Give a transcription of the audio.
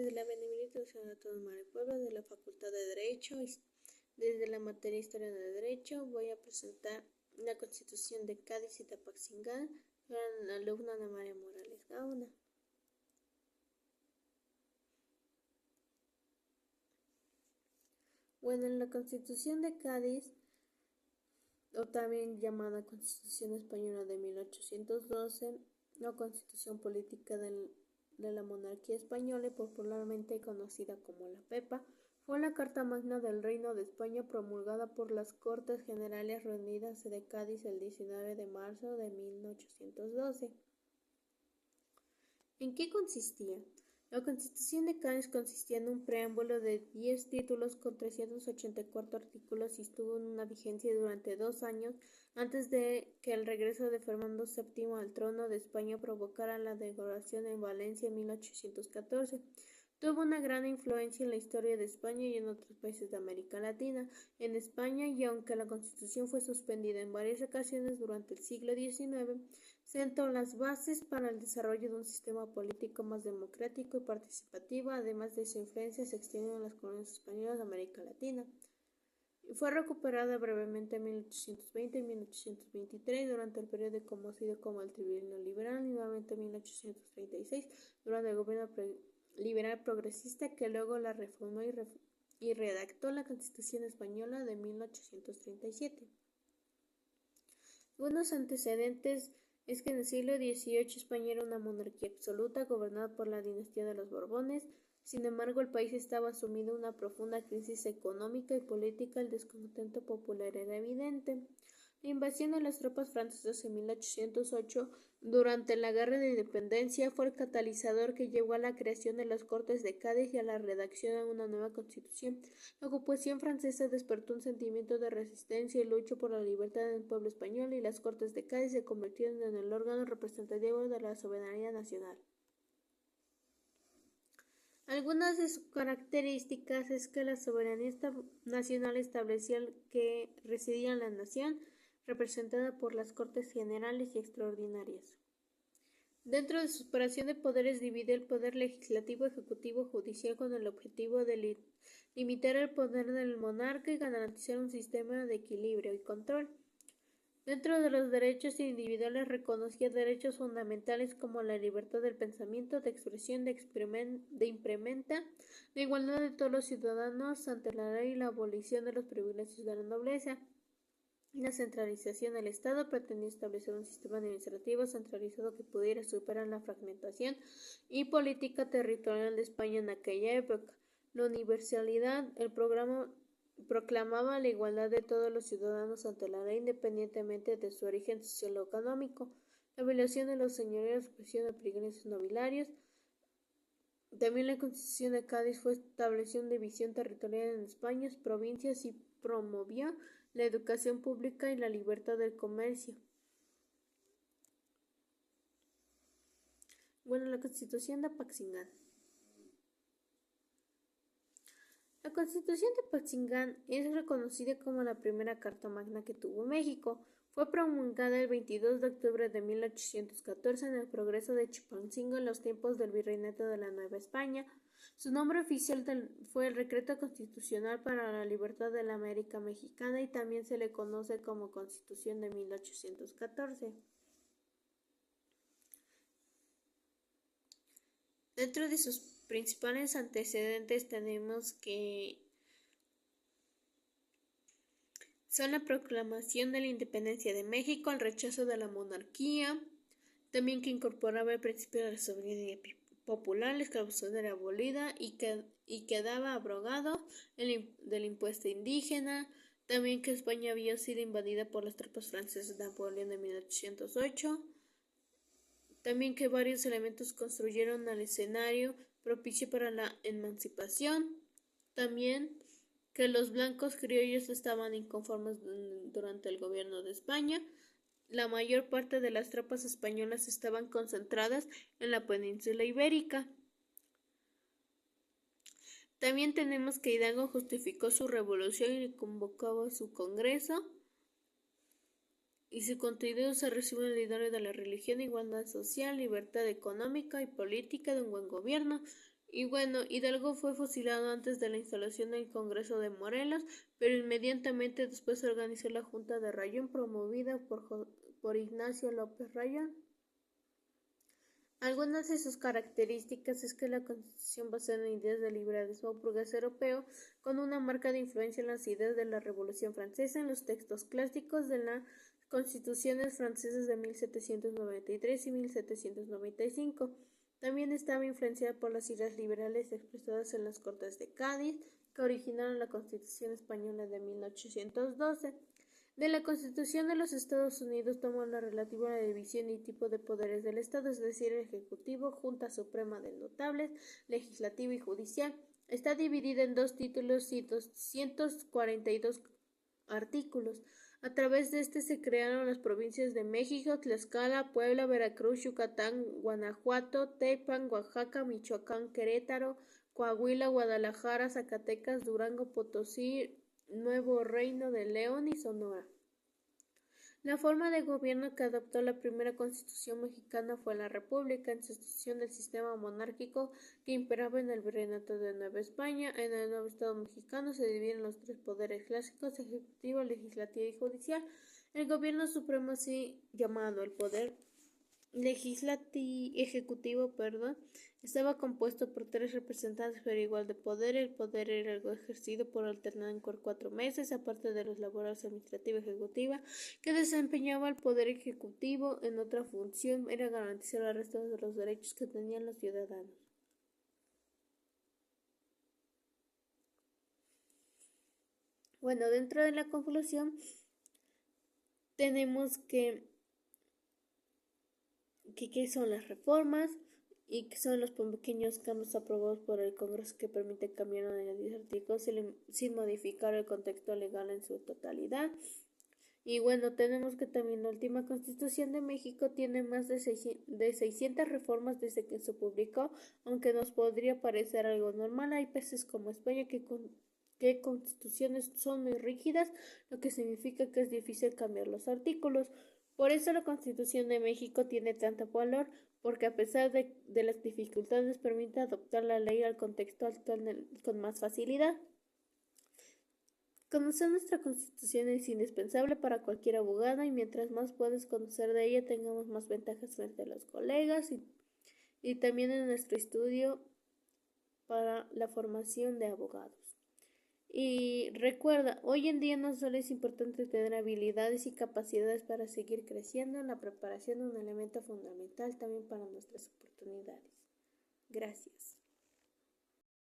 desde la Benemérita Universidad Autónoma de Puebla, de la Facultad de Derecho, desde la materia Historia del Derecho, voy a presentar la Constitución de Cádiz y Tapaxingán para la alumna Ana María Morales Gauna. Bueno, en la Constitución de Cádiz, o también llamada Constitución Española de 1812, o Constitución Política de la Monarquía Española, popularmente conocida como la PEPA, fue la Carta Magna del Reino de España promulgada por las Cortes Generales reunidas de Cádiz el 19 de marzo de 1812. ¿En qué consistía? La Constitución de Cádiz consistía en un preámbulo de 10 títulos con 384 artículos y estuvo en una vigencia durante 2 años antes de que el regreso de Fernando VII al trono de España provocara la degollación en Valencia en 1814. Tuvo una gran influencia en la historia de España y en otros países de América Latina. En España, y aunque la Constitución fue suspendida en varias ocasiones durante el siglo XIX, sentó las bases para el desarrollo de un sistema político más democrático y participativo. Además de su influencia, se extendió en las colonias españolas de América Latina. Fue recuperada brevemente en 1820 y 1823 durante el periodo conocido como el Trienio Liberal, y nuevamente en 1836 durante el gobierno liberal progresista, que luego la reformó y redactó la Constitución Española de 1837. Unos antecedentes es que en el siglo XVIII España era una monarquía absoluta gobernada por la dinastía de los Borbones. Sin embargo, el país estaba sumido en una profunda crisis económica y política. El descontento popular era evidente. La invasión de las tropas francesas en 1808 durante la Guerra de Independencia fue el catalizador que llevó a la creación de las Cortes de Cádiz y a la redacción de una nueva constitución. La ocupación francesa despertó un sentimiento de resistencia y lucha por la libertad del pueblo español, y las Cortes de Cádiz se convirtieron en el órgano representativo de la soberanía nacional. Algunas de sus características es que la soberanía nacional establecía que residía en la nación, representada por las Cortes Generales y Extraordinarias. Dentro de su separación de poderes divide el poder legislativo, ejecutivo, judicial con el objetivo de limitar el poder del monarca y garantizar un sistema de equilibrio y control. Dentro de los derechos individuales reconocía derechos fundamentales como la libertad del pensamiento, de expresión, de imprenta, la igualdad de todos los ciudadanos ante la ley y la abolición de los privilegios de la nobleza. La centralización del Estado pretendía establecer un sistema administrativo centralizado que pudiera superar la fragmentación y política territorial de España en aquella época. La universalidad, el programa proclamaba la igualdad de todos los ciudadanos ante la ley independientemente de su origen social o económico. La abolición de los señoríos, supresión de privilegios nobiliarios. También la Constitución de Cádiz estableció una división territorial en España, provincias, y promovió la educación pública y la libertad del comercio. Bueno, la Constitución de Apaxingán. La Constitución de Apaxingán es reconocida como la primera Carta Magna que tuvo México. Fue promulgada el 22 de octubre de 1814 en el Progreso de Chilpancingo en los tiempos del Virreinato de la Nueva España. Su nombre oficial fue el Decreto Constitucional para la Libertad de la América Mexicana, y también se le conoce como Constitución de 1814. Dentro de sus principales antecedentes tenemos que son la proclamación de la independencia de México, el rechazo de la monarquía, también que incorporaba el principio de la soberanía popular, la esclavitud era abolida y quedaba abrogado del impuesto indígena. También que España había sido invadida por las tropas francesas de Napoleón en 1808. También que varios elementos construyeron el escenario propicio para la emancipación. También que los blancos criollos estaban inconformes durante el gobierno de España. La mayor parte de las tropas españolas estaban concentradas en la península ibérica. También tenemos que Hidalgo justificó su revolución y convocó a su congreso, y su contenido se resume en el ideario de la religión, igualdad social, libertad económica y política, de un buen gobierno Y bueno, Hidalgo fue fusilado antes de la instalación del Congreso de Morelos, pero inmediatamente después se organizó la Junta de Rayón promovida por Ignacio López Rayón. Algunas de sus características es que la Constitución basada en ideas del liberalismo burgués europeo, con una marcada influencia en las ideas de la Revolución Francesa, en los textos clásicos de las Constituciones francesas de 1793 y 1795. También estaba influenciada por las ideas liberales expresadas en las Cortes de Cádiz, que originaron la Constitución española de 1812. De la Constitución de los Estados Unidos toma la relativa a la división y tipo de poderes del Estado, es decir, el Ejecutivo, Junta Suprema de Notables, Legislativo y Judicial. Está dividida en 2 títulos y 242 artículos. A través de este se crearon las provincias de México, Tlaxcala, Puebla, Veracruz, Yucatán, Guanajuato, Tepán, Oaxaca, Michoacán, Querétaro, Coahuila, Guadalajara, Zacatecas, Durango, Potosí, Nuevo Reino de León y Sonora. La forma de gobierno que adoptó la primera Constitución mexicana fue la República, en sustitución del sistema monárquico que imperaba en el Virreinato de Nueva España. En el nuevo Estado mexicano se dividen los 3 poderes clásicos: ejecutivo, legislativo y judicial. El gobierno supremo, así llamado el poder ejecutivo, estaba compuesto por 3 representantes pero igual de poder. El poder era algo ejercido por alternado por 4 meses, aparte de los labores administrativa y ejecutiva que desempeñaba el poder ejecutivo. En otra función era garantizar el resto de los derechos que tenían los ciudadanos. Bueno, dentro de la conclusión tenemos que qué son las reformas y qué son los pequeños cambios aprobados por el Congreso que permiten cambiar una de 10 artículos sin modificar el contexto legal en su totalidad. Y bueno, tenemos que también la última Constitución de México tiene más de 600 reformas desde que se publicó, aunque nos podría parecer algo normal. Hay países como España que constituciones son muy rígidas, lo que significa que es difícil cambiar los artículos. Por eso la Constitución de México tiene tanto valor, porque a pesar de las dificultades permite adoptar la ley al contexto actual con más facilidad. Conocer nuestra Constitución es indispensable para cualquier abogado, y mientras más puedes conocer de ella, tengamos más ventajas frente a los colegas y también en nuestro estudio para la formación de abogados. Y recuerda, hoy en día no solo es importante tener habilidades y capacidades para seguir creciendo, la preparación es un elemento fundamental también para nuestras oportunidades. Gracias.